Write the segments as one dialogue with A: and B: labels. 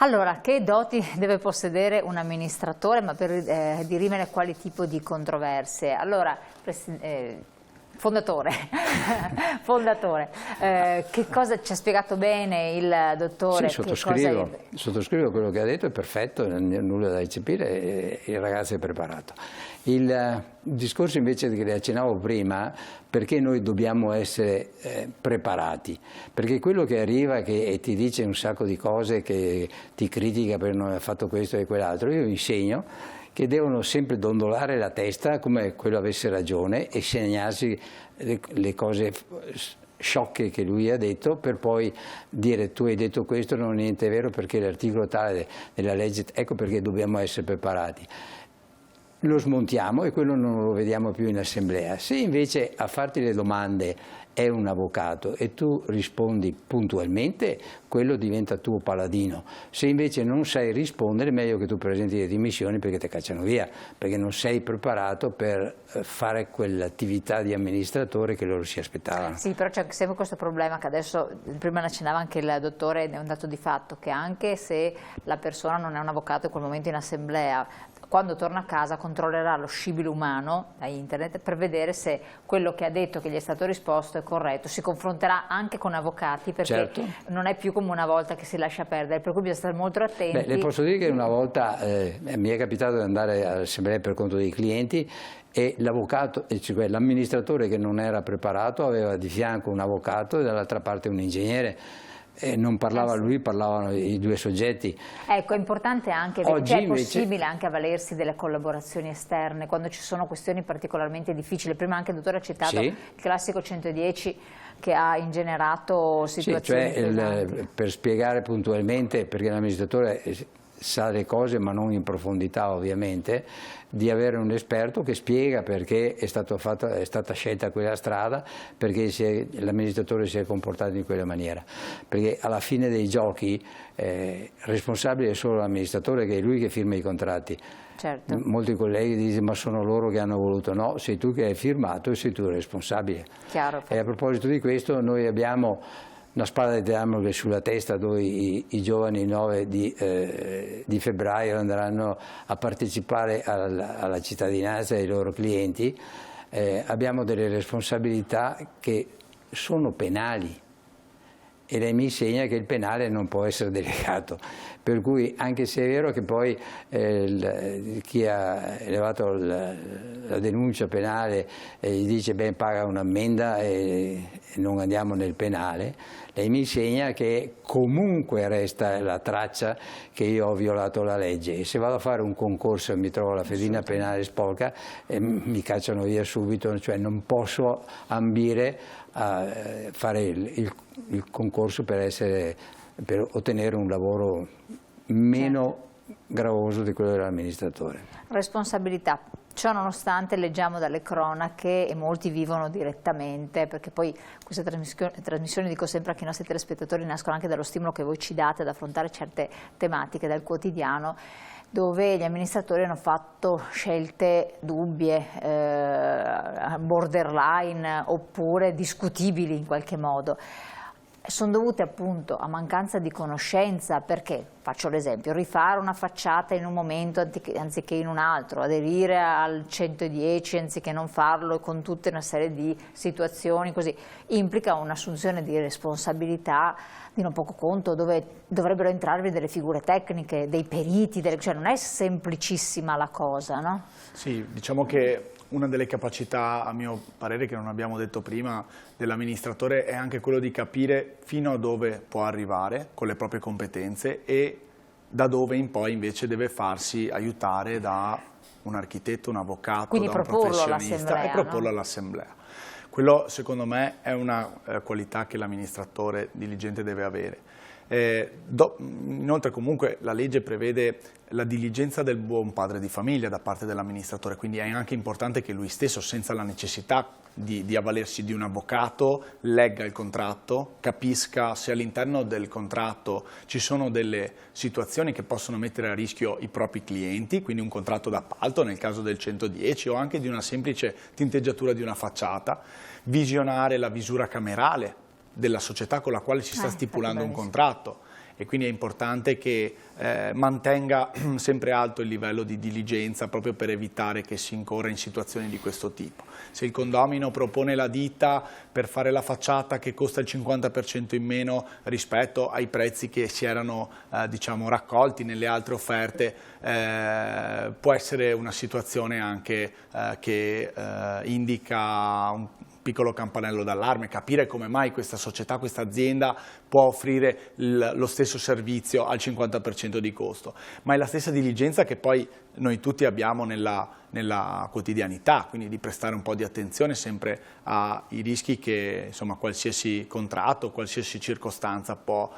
A: Allora, che doti deve possedere un amministratore, ma per dirimere quali tipo di controversie? Allora, fondatore, che cosa ci ha spiegato bene il dottore?
B: Sì, sottoscrivo quello che ha detto, è perfetto, non è nulla da eccepire, il ragazzo è preparato. Il discorso invece che accennavo prima, perché noi dobbiamo essere preparati, perché quello che arriva e ti dice un sacco di cose, che ti critica per non aver fatto questo e quell'altro, io insegno che devono sempre dondolare la testa come quello avesse ragione e segnarsi le cose sciocche che lui ha detto, per poi dire tu hai detto questo, non è niente vero perché l'articolo tale della legge, ecco perché dobbiamo essere preparati. Lo smontiamo e quello non lo vediamo più in assemblea. Se invece a farti le domande è un avvocato e tu rispondi puntualmente, quello diventa tuo paladino. Se invece non sai rispondere, è meglio che tu presenti le dimissioni perché ti cacciano via, perché non sei preparato per fare quell'attività di amministratore che loro si aspettavano.
A: Sì, però c'è sempre questo problema che adesso, prima ne accennava anche il dottore, è un dato di fatto, che anche se la persona non è un avvocato in quel momento in assemblea, quando torna a casa controllerà lo scibile umano da internet per vedere se quello che ha detto, che gli è stato risposto, è corretto. Si confronterà anche con avvocati perché certo, non è più come una volta che si lascia perdere, per cui bisogna stare molto attenti.
B: Beh, le posso dire che una volta mi è capitato di andare all'assemblea per conto dei clienti e l'avvocato, cioè l'amministratore che non era preparato aveva di fianco un avvocato e dall'altra parte un ingegnere. Non parlava lui, parlavano i due soggetti.
A: Ecco, è importante anche, cioè è possibile anche avvalersi delle collaborazioni esterne quando ci sono questioni particolarmente difficili. Prima anche il dottore ha citato il classico 110 che ha ingenerato situazioni
B: cioè per spiegare puntualmente, perché l'amministratore sa le cose ma non in profondità ovviamente, di avere un esperto che spiega perché è stata scelta quella strada, perché l'amministratore si è comportato in quella maniera, perché alla fine dei giochi responsabile è solo l'amministratore, che è lui che firma i contratti.
A: Certo.
B: Molti colleghi dicono ma sono loro che hanno voluto, no, sei tu che hai firmato e sei tu il responsabile.
A: Chiaro.
B: E a proposito di questo noi abbiamo una spada di Damocle sulla testa dove i giovani il 9 di febbraio andranno a partecipare alla cittadinanza dei loro clienti. Abbiamo delle responsabilità che sono penali e lei mi insegna che il penale non può essere delegato, per cui anche se è vero che poi chi ha elevato la denuncia penale gli dice beh paga un'ammenda e non andiamo nel penale, lei mi insegna che comunque resta la traccia che io ho violato la legge e se vado a fare un concorso e mi trovo la fedina penale sporca mi cacciano via subito, cioè non posso ambire a fare il concorso per ottenere un lavoro meno gravoso di quello dell'amministratore.
A: Responsabilità. Ciò nonostante leggiamo dalle cronache e molti vivono direttamente, perché poi queste trasmissioni, dico sempre anche ai nostri telespettatori, nascono anche dallo stimolo che voi ci date ad affrontare certe tematiche dal quotidiano, dove gli amministratori hanno fatto scelte dubbie, borderline oppure discutibili in qualche modo. Sono dovute appunto a mancanza di conoscenza, perché, faccio l'esempio, rifare una facciata in un momento anziché in un altro, aderire al 110 anziché non farlo, e con tutta una serie di situazioni così, implica un'assunzione di responsabilità di non poco conto, dove dovrebbero entrarvi delle figure tecniche, dei periti, cioè non è semplicissima la cosa, no?
C: Sì, diciamo che una delle capacità, a mio parere, che non abbiamo detto prima, dell'amministratore è anche quello di capire fino a dove può arrivare con le proprie competenze e da dove in poi invece deve farsi aiutare da un architetto, un avvocato,
A: quindi
C: da un professionista e proporlo all'assemblea. Quello secondo me è una qualità che l'amministratore diligente deve avere. Inoltre comunque la legge prevede la diligenza del buon padre di famiglia da parte dell'amministratore, quindi è anche importante che lui stesso, senza la necessità di avvalersi di un avvocato, legga il contratto, capisca se all'interno del contratto ci sono delle situazioni che possono mettere a rischio i propri clienti, quindi un contratto d'appalto nel caso del 110 o anche di una semplice tinteggiatura di una facciata, visionare la visura camerale della società con la quale si sta stipulando un contratto e quindi è importante che mantenga sempre alto il livello di diligenza proprio per evitare che si incorra in situazioni di questo tipo. Se il condomino propone la ditta per fare la facciata che costa il 50% in meno rispetto ai prezzi che si erano diciamo, raccolti nelle altre offerte, può essere una situazione anche che indica un piccolo campanello d'allarme, capire come mai questa società, questa azienda può offrire lo stesso servizio al 50% di costo, ma è la stessa diligenza che poi noi tutti abbiamo nella quotidianità, quindi di prestare un po' di attenzione sempre ai rischi che insomma, qualsiasi contratto, qualsiasi circostanza può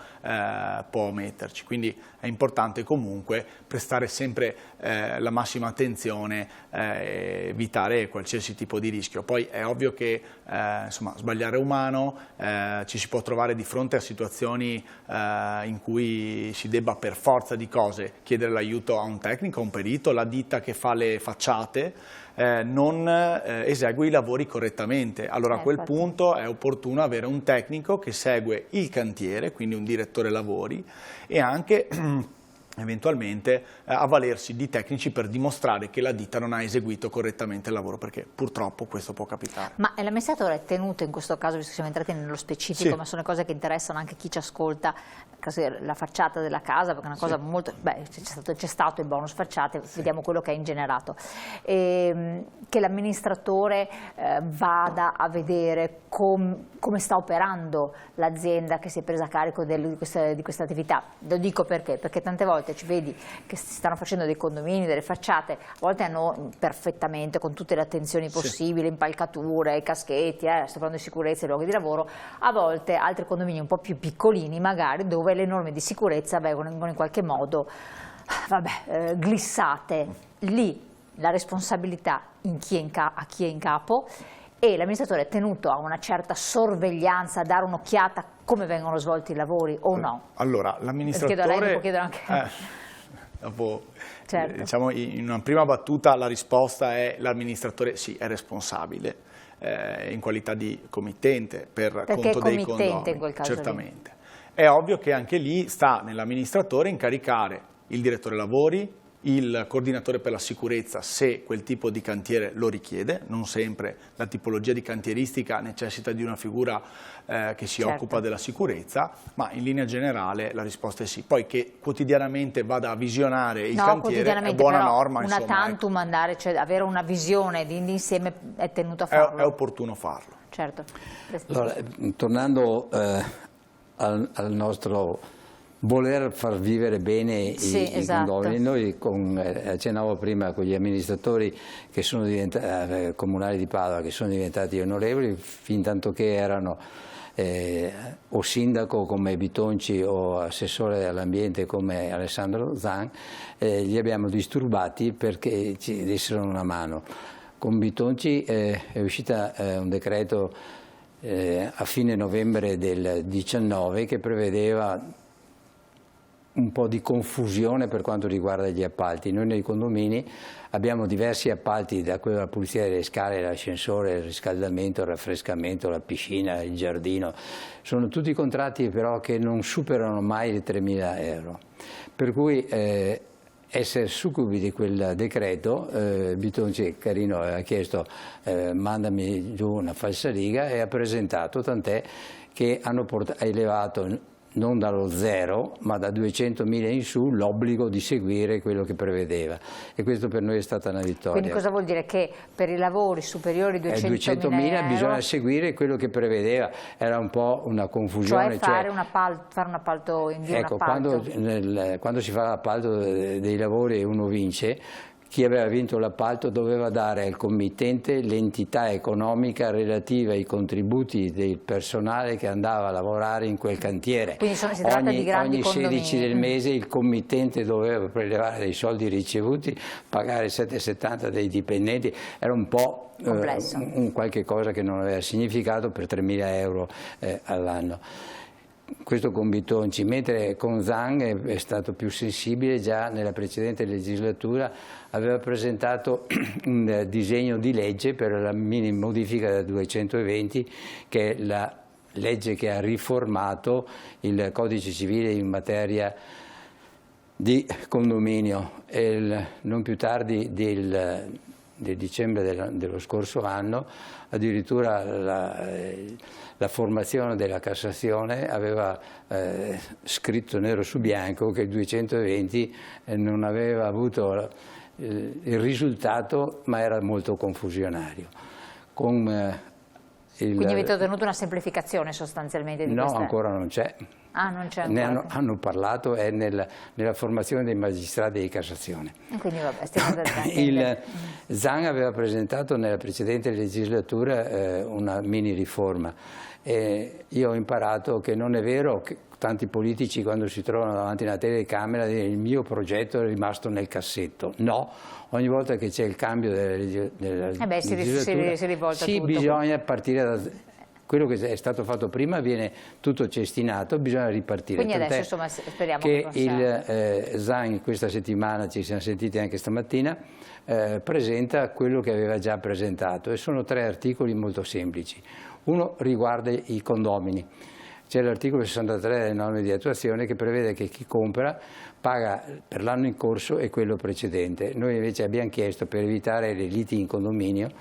C: metterci. Quindi è importante comunque prestare sempre la massima attenzione e evitare qualsiasi tipo di rischio. Poi è ovvio che insomma, sbagliare è umano, ci si può trovare di fronte a situazioni in cui si debba per forza di cose chiedere l'aiuto a un tecnico, a un perito, la ditta che fa le facciate non esegue i lavori correttamente. Allora a quel punto è opportuno avere un tecnico che segue il cantiere, quindi un direttore lavori, e anche eventualmente avvalersi di tecnici per dimostrare che la ditta non ha eseguito correttamente il lavoro, perché purtroppo questo può capitare.
A: Ma l'amministratore è tenuto in questo caso, visto che siamo entrati nello specifico,
C: sì,
A: ma sono cose che interessano anche chi ci ascolta, la facciata della casa, perché è una cosa molto... Beh, c'è stato il bonus facciate, vediamo quello che è ingenerato. Che l'amministratore vada a vedere come sta operando l'azienda che si è presa a carico di questa attività. Lo dico perché tante volte ci vedi che si stanno facendo dei condomini, delle facciate, a volte hanno perfettamente, con tutte le attenzioni possibili, impalcature, i caschetti, sto parlando di sicurezza, i luoghi di lavoro, a volte altri condomini un po' più piccolini magari, dove le norme di sicurezza vengono in qualche modo glissate. Lì la responsabilità a chi è in capo, e l'amministratore è tenuto a una certa sorveglianza, a dare un'occhiata come vengono svolti i lavori o no?
C: Allora, l'amministratore...
A: Chiedo a lei, chiedo anche...
C: dopo,
A: certo.
C: Diciamo, in una prima battuta la risposta è l'amministratore sì, è responsabile in qualità di committente per conto dei condomini,
A: in quel caso
C: certamente. È ovvio che anche lì sta nell'amministratore incaricare il direttore lavori, il coordinatore per la sicurezza se quel tipo di cantiere lo richiede, non sempre la tipologia di cantieristica necessita di una figura che si occupa della sicurezza, ma in linea generale la risposta è sì. Poi che quotidianamente vada a visionare il cantiere è buona norma.
A: Una tantum andare, cioè avere una visione di insieme è tenuto a farlo.
C: È opportuno farlo.
A: Certo.
B: Allora, tornando al nostro voler far vivere bene i condomini, noi accennavo prima con gli amministratori che sono comunali di Padova, che sono diventati onorevoli, fin tanto che erano o sindaco come Bitonci o assessore all'ambiente come Alessandro Zan, li abbiamo disturbati perché ci dessero una mano. Con Bitonci è uscito un decreto a fine novembre del 19 che prevedeva un po' di confusione per quanto riguarda gli appalti. Noi nei condomini abbiamo diversi appalti, da quello della pulizia delle scale, l'ascensore, il riscaldamento, il raffrescamento, la piscina, il giardino. Sono tutti contratti però che non superano mai i 3.000 euro. Per cui essere succubi di quel decreto, Bitonci carino aveva chiesto mandami giù una falsariga e ha presentato, tant'è che hanno elevato non dallo zero, ma da 200.000 in su, l'obbligo di seguire quello che prevedeva. E questo per noi è stata una vittoria.
A: Quindi cosa vuol dire? Che per i lavori superiori a 200.000 euro
B: bisogna seguire quello che prevedeva. Era un po' una confusione.
A: Cioè fare un appalto,
B: ecco, quando si fa l'appalto dei lavori e uno vince, chi aveva vinto l'appalto doveva dare al committente l'entità economica relativa ai contributi del personale che andava a lavorare in quel cantiere.
A: Quindi si tratta di grandi condomini.
B: Ogni 16 del mese il committente doveva prelevare dei soldi ricevuti, pagare 7,70 dei dipendenti, era un po' un qualche cosa che non aveva significato per 3.000 euro all'anno. Questo con Bitonci, mentre con Zan è stato più sensibile. Già nella precedente legislatura aveva presentato un disegno di legge per la modifica da 220, che è legge che ha riformato il codice civile in materia di condominio e non più tardi del dicembre dello scorso anno addirittura la formazione della Cassazione aveva scritto nero su bianco che il 220 non aveva avuto il risultato, ma era molto confusionario.
A: Quindi avete ottenuto una semplificazione sostanzialmente di questa?
B: No, ancora non c'è.
A: Ah, non c'è ancora.
B: Hanno parlato nella formazione dei magistrati di Cassazione.
A: Quindi vabbè, stiamo
B: Il Zan aveva presentato nella precedente legislatura una mini riforma. Io ho imparato che non è vero che tanti politici quando si trovano davanti a una telecamera dicono il mio progetto è rimasto nel cassetto. No, ogni volta che c'è il cambio della legislatura
A: si rivolta
B: sì,
A: tutto.
B: bisogna partire da quello che è stato fatto prima, viene tutto cestinato, bisogna ripartire.
A: Quindi adesso insomma speriamo
B: che il Zan questa settimana, ci siamo sentiti anche stamattina, presenta quello che aveva già presentato e sono 3 articoli molto semplici. Uno riguarda i condomini. C'è l'articolo 63 delle norme di attuazione che prevede che chi compra paga per l'anno in corso e quello precedente. Noi invece abbiamo chiesto, per evitare le liti in condominio,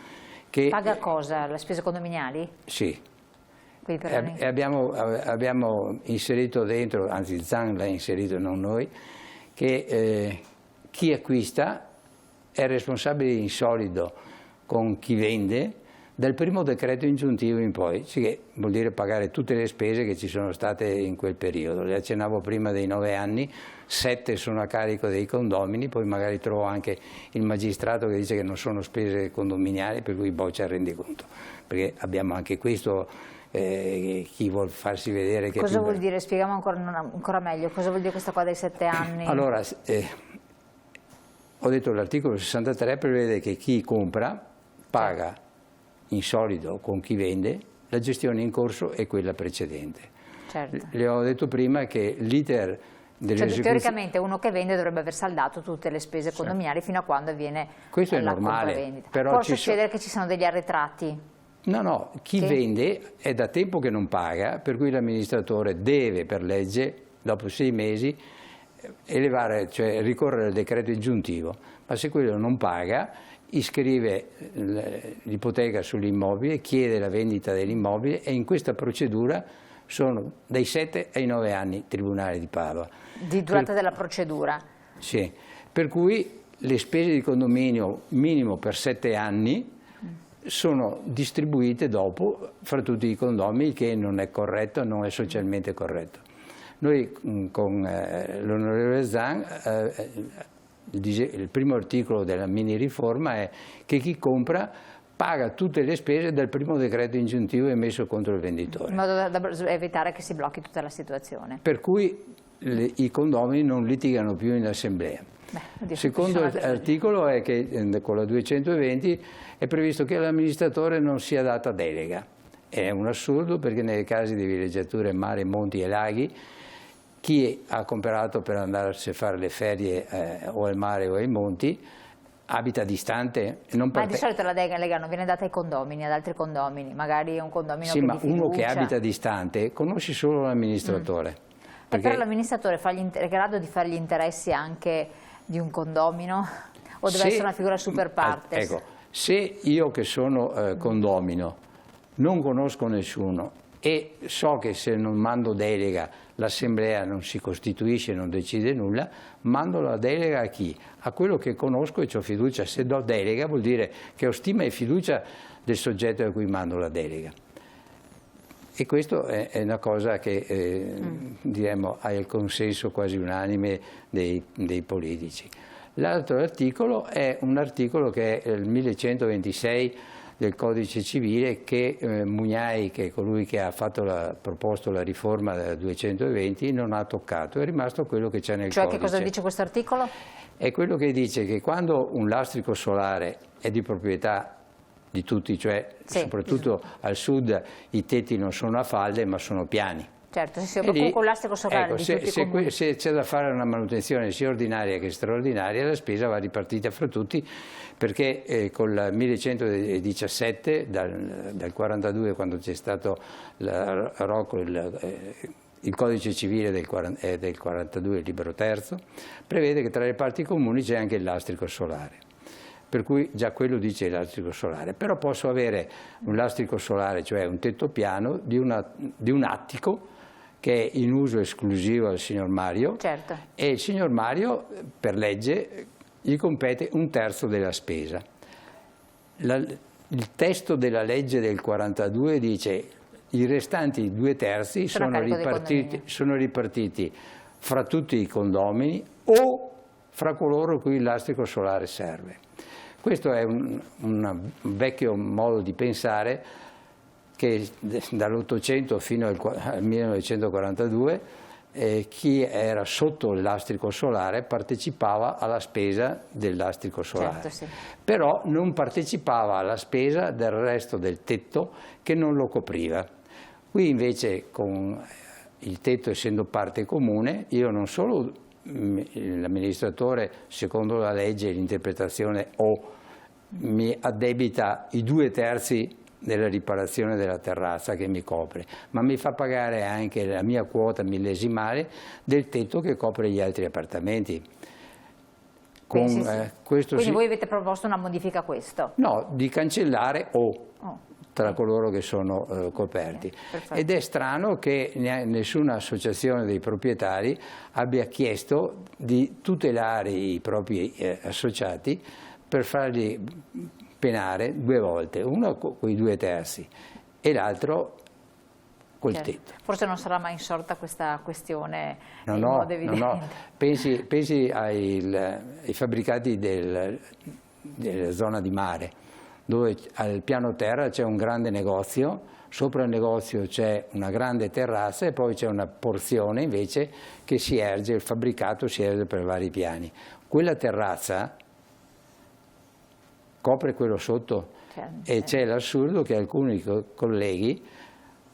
B: che...
A: Paga cosa? Le spese condominiali?
B: Sì.
A: E
B: abbiamo inserito dentro, anzi Zan l'ha inserito, non noi, che chi acquista è responsabile in solido con chi vende dal primo decreto ingiuntivo in poi, che vuol dire pagare tutte le spese che ci sono state in quel periodo. Le accennavo prima dei 9 anni, 7 sono a carico dei condomini, poi magari trovo anche il magistrato che dice che non sono spese condominiali, per cui boccia il rendiconto, perché abbiamo anche questo, chi vuol farsi vedere che...
A: Cosa vuol dire? Spieghiamo ancora meglio, cosa vuol dire questa qua dei 7 anni?
B: Allora, ho detto l'articolo 63 prevede che chi compra paga in solido con chi vende la gestione in corso e quella precedente.
A: Certo.
B: Le ho detto prima che l'iter dell'esecuzione...
A: Teoricamente uno che vende dovrebbe aver saldato tutte le spese condominiali fino a quando avviene
B: questo è
A: la
B: normale,
A: compravendita.
B: però
A: può succedere che ci sono degli arretrati?
B: No, chi vende è da tempo che non paga, per cui l'amministratore deve per legge, dopo 6 mesi, elevare, cioè ricorrere al decreto ingiuntivo, ma se quello non paga iscrive l'ipoteca sull'immobile, chiede la vendita dell'immobile e in questa procedura sono dai 7 ai 9 anni Tribunale di Padova.
A: Di durata della procedura?
B: Sì, per cui le spese di condominio minimo per 7 anni sono distribuite dopo fra tutti i condomini, che non è corretto, non è socialmente corretto. Noi con l'onorevole Zan il primo articolo della mini riforma è che chi compra paga tutte le spese del primo decreto ingiuntivo emesso contro il venditore.
A: In modo da evitare che si blocchi tutta la situazione.
B: Per cui i condomini non litigano più in assemblea. Il secondo articolo è che con la 220 è previsto che all'amministratore non sia data delega. È un assurdo, perché nei casi di villeggiature, mare, monti e laghi, chi ha comprato per andarsi a fare le ferie o al mare o ai monti abita distante.
A: Ma di solito la delega non viene data ai condomini, ad altri condomini, magari è un condomino
B: sì,
A: che
B: ma
A: di fiducia.
B: Uno che abita distante conosci solo l'amministratore.
A: Però l'amministratore è grado di fare gli interessi anche di un condomino o deve essere una figura super partes?
B: Ecco, se io che sono condomino non conosco nessuno e so che se non mando delega l'assemblea non si costituisce, non decide nulla, mando la delega a chi? A quello che conosco e ho fiducia. Se do delega vuol dire che ho stima e fiducia del soggetto a cui mando la delega. E questo è una cosa che diremmo ha il consenso quasi unanime dei politici. L'altro articolo è un articolo che è il 1126 del Codice Civile, che Mugnai, che è colui che ha proposto la riforma del 220, non ha toccato, è rimasto quello che c'è nel codice.
A: Cioè che cosa dice questo articolo?
B: È quello che dice che quando un lastrico solare è di proprietà di tutti, cioè soprattutto al sud i tetti non sono a falde ma sono piani.
A: Certo, sì, proprio con l'astrico solare
B: ecco,
A: di tutti i comuni.
B: se c'è da fare una manutenzione sia ordinaria che straordinaria, la spesa va ripartita fra tutti, perché con il 1117, dal 42, quando c'è stato il codice civile del 42, il libro terzo, prevede che tra le parti comuni c'è anche il lastrico solare. Per cui già quello dice il lastrico solare. Però posso avere un lastrico solare, cioè un tetto piano, di un attico che è in uso esclusivo al signor Mario,
A: certo.
B: E il signor Mario, per legge, gli compete un terzo della spesa. Il testo della legge del 42 dice i restanti 2/3 sono ripartiti fra tutti i condomini o fra coloro cui il lastrico solare serve. Questo è un vecchio modo di pensare che dall'800 fino al 1942 chi era sotto il lastrico solare partecipava alla spesa del lastrico solare,
A: certo, sì.
B: Però non partecipava alla spesa del resto del tetto che non lo copriva. Qui invece, con il tetto essendo parte comune, io non solo l'amministratore, secondo la legge e l'interpretazione, mi addebita i 2/3 della riparazione della terrazza che mi copre, ma mi fa pagare anche la mia quota millesimale del tetto che copre gli altri appartamenti.
A: Quindi
B: Questo
A: voi avete proposto una modifica a questo?
B: No, di cancellare tra coloro che sono coperti.
A: Okay,
B: ed è strano che nessuna associazione dei proprietari abbia chiesto di tutelare i propri associati per farli penare 2 volte, uno con i 2/3 e l'altro col tetto.
A: Forse non sarà mai insorta questa questione in
B: No,
A: modo evidente.
B: no. Pensi ai fabbricati della zona di mare, dove al piano terra c'è un grande negozio, sopra il negozio c'è una grande terrazza e poi c'è una porzione invece che si erge, il fabbricato si erge per vari piani. Quella terrazza copre quello sotto e c'è l'assurdo che alcuni colleghi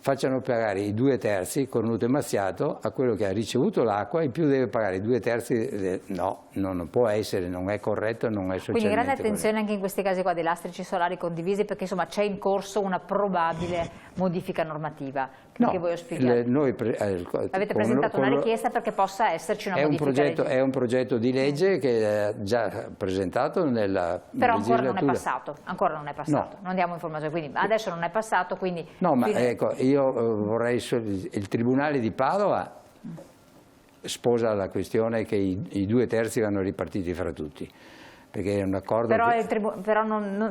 B: facciano pagare i 2/3 cornuto e mazziato a quello che ha ricevuto l'acqua, in più deve pagare i 2/3, no, non può essere, non è corretto, non è socialmente
A: Quindi grande attenzione
B: corretto.
A: anche in questi casi qua dei lastrici solari condivisi, perché insomma c'è in corso una probabile modifica normativa che voi auspicate. Avete presentato una richiesta perché possa esserci una modifica legge.
B: È un progetto di legge che è già presentato nella
A: Però
B: legislatura.
A: ancora non è passato,
B: No.
A: non diamo informazioni, quindi adesso non è passato, quindi...
B: No, ma ecco, io vorrei... Il Tribunale di Padova sposa la questione che i 2/3 vanno ripartiti fra tutti, perché è un accordo...
A: Però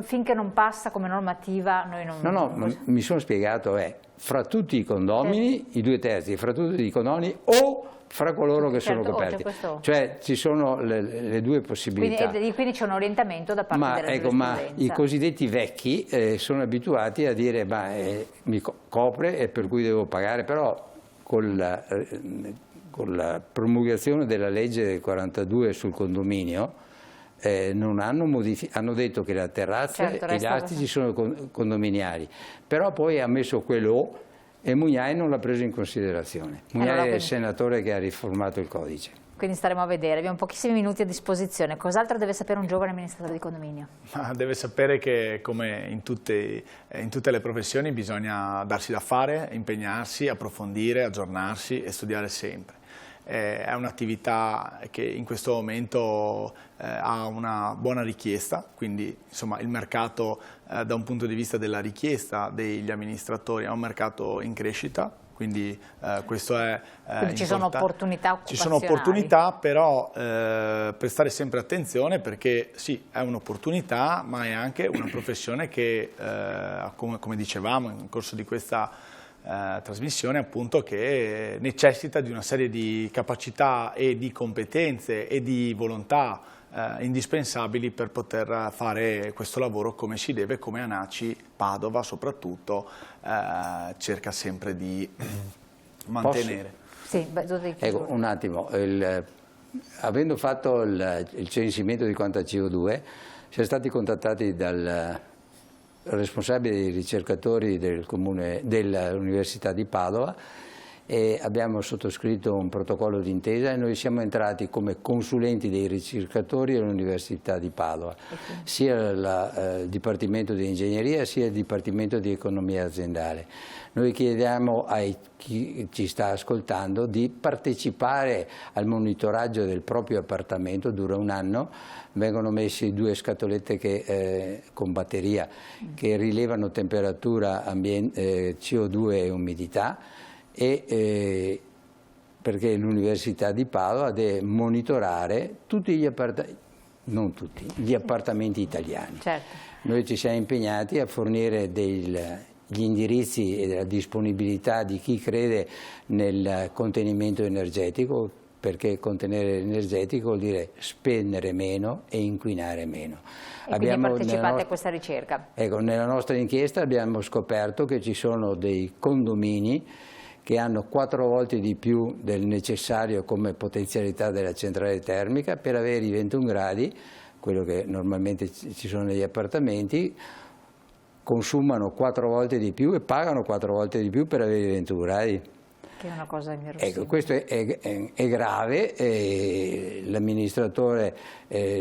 A: finché non passa come normativa noi non...
B: No, mi sono spiegato, fra tutti i condomini, i 2/3, fra tutti i condomini o fra coloro che sono coperti. Cioè ci sono le due possibilità.
A: Quindi c'è un orientamento da parte della giurisprudenza.
B: Ma i cosiddetti vecchi sono abituati a dire mi copre e per cui devo pagare, però con la promulgazione della legge del 42 sul condominio hanno detto che la terrazza e gli attici sono condominiali, però poi ha messo quello e Mugnai non l'ha preso in considerazione. Mugnai è il senatore che ha riformato il codice.
A: Quindi staremo a vedere, abbiamo pochissimi minuti a disposizione. Cos'altro deve sapere un giovane amministratore di condominio?
C: Deve sapere che, come in tutte le professioni, bisogna darsi da fare, impegnarsi, approfondire, aggiornarsi e studiare sempre. È un'attività che in questo momento ha una buona richiesta, quindi insomma, il mercato da un punto di vista della richiesta degli amministratori è un mercato in crescita, quindi questo è
A: quindi ci sono opportunità occupazionali.
C: Ci sono opportunità, però prestare sempre attenzione, perché sì, è un'opportunità, ma è anche una professione che, come dicevamo nel corso di questa trasmissione, appunto, che necessita di una serie di capacità e di competenze e di volontà indispensabili per poter fare questo lavoro come si deve, come ANACI Padova soprattutto cerca sempre di mantenere.
A: Sì,
B: ecco, un attimo, avendo fatto il censimento di quanta CO2, siamo stati contattati dal responsabile dei ricercatori del comune, dell'Università di Padova, e abbiamo sottoscritto un protocollo d'intesa e noi siamo entrati come consulenti dei ricercatori all'Università di Padova, sia il Dipartimento di Ingegneria sia il Dipartimento di Economia Aziendale. Noi chiediamo a chi ci sta ascoltando di partecipare al monitoraggio del proprio appartamento, dura un anno, vengono messi 2 scatolette con batteria che rilevano temperatura, CO2 e umidità, e perché l'Università di Padova deve monitorare tutti gli appartamenti, non tutti, gli appartamenti italiani.
A: Certo.
B: Noi ci siamo impegnati a fornire gli indirizzi e la disponibilità di chi crede nel contenimento energetico, perché contenere l'energetico vuol dire spendere meno e inquinare meno.
A: E quindi partecipate a questa ricerca?
B: Ecco, nella nostra inchiesta abbiamo scoperto che ci sono dei condomini che hanno 4 volte di più del necessario come potenzialità della centrale termica per avere i 21 gradi, quello che normalmente ci sono negli appartamenti, consumano 4 volte di più e pagano 4 volte di più per avere i 21 gradi.
A: Che è una cosa inverosimile.
B: Ecco, questo è grave, l'amministratore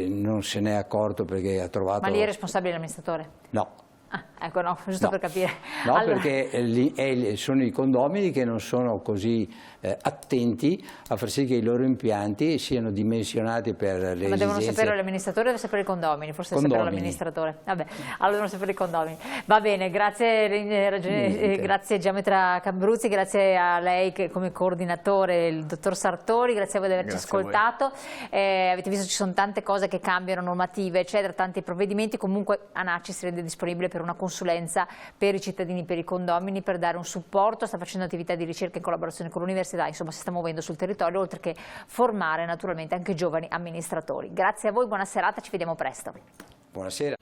B: non se n'è accorto perché ha trovato...
A: Ma lì è responsabile l'amministratore?
B: No.
A: Ah, ecco, no, giusto per capire.
B: No,
A: allora...
B: perché sono i condomini che non sono così attenti a far sì che i loro impianti siano dimensionati per le esigenze.
A: Ma devono sapere l'amministratore o deve sapere i condomini? Forse deve sapere l'amministratore. Vabbè, allora devono sapere i condomini. Va bene, grazie Geometra Cambruzzi, grazie a lei come coordinatore, il dottor Sartori, grazie a voi di averci ascoltato. Avete visto ci sono tante cose che cambiano, normative, eccetera, tanti provvedimenti. Comunque ANACI si rende disponibile per una consulenza per i cittadini, per i condomini, per dare un supporto, sta facendo attività di ricerca in collaborazione con l'università, insomma si sta muovendo sul territorio, oltre che formare naturalmente anche giovani amministratori. Grazie a voi, buona serata, ci vediamo presto.
B: Buonasera.